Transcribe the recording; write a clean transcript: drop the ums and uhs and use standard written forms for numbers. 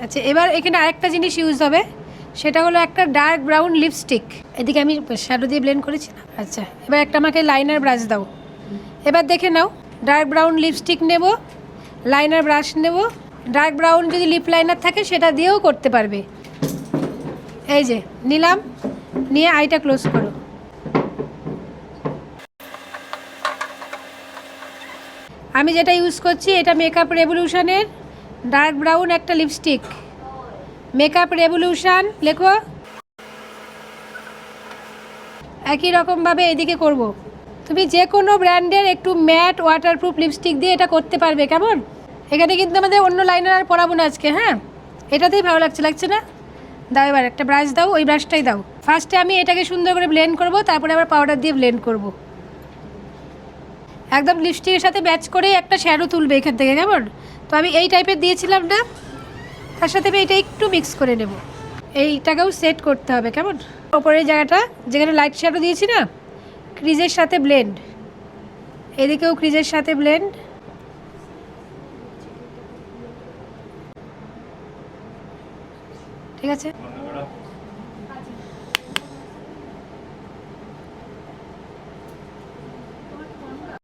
আচ্ছা, এবার এখানে আরেকটা জিনিস ইউজ হবে, সেটা হলো একটা ডার্ক ব্রাউন লিপস্টিক। এদিকে আমি শ্যাডো দিয়ে ব্লেন্ড করেছি না। আচ্ছা, এবার একটা আমাকে লাইনার ব্রাশ দাও। এবার দেখে নাও, ডার্ক ব্রাউন লিপস্টিক নেব, লাইনার ব্রাশ নেব। ডার্ক ব্রাউন যদি লিপ লাইনার থাকে সেটা দিয়েও করতে পারবে। এই যে নিলাম, নিয়ে আইটা ক্লোজ করো। আমি যেটা ইউজ করছি এটা মেকআপ রেভলিউশনের ডার্ক ব্রাউন একটা লিপস্টিক। মেকআপ রেভলিউশন লেখো। একই রকমভাবে এদিকে করব। তুমি যে কোনো ব্র্যান্ডের একটু ম্যাট ওয়াটারপ্রুফ লিপস্টিক দিয়ে এটা করতে পারবে, কেমন? এখানে কিন্তু আমাদের অন্য লাইনার আর পরাবো না আজকে, হ্যাঁ? এটাতেই ভালো লাগছে না? দাও, এবার একটা ব্রাশ দাও, ওই ব্রাশটাই দাও। ফার্স্টে আমি এটাকে সুন্দর করে ব্লেন্ড করব, তারপরে আবার পাউডার দিয়ে ব্লেন্ড করব। একদম লিপস্টিকের সাথে ম্যাচ করেই একটা শ্যাডো তুলবে এখান থেকে, কেমন? তো আমি এই টাইপের দিয়েছিলাম না, তার সাথে আমি এটা একটু মিক্স করে নেব। এইটাকেও সেট করতে হবে, কেমন? ওপরের জায়গাটা যেখানে লাইট শ্যাডো দিয়েছি না, ক্রিজের সাথে ব্লেন্ড, এদিকেও ক্রিজের সাথে ব্লেন্ড। ঠিক আছে,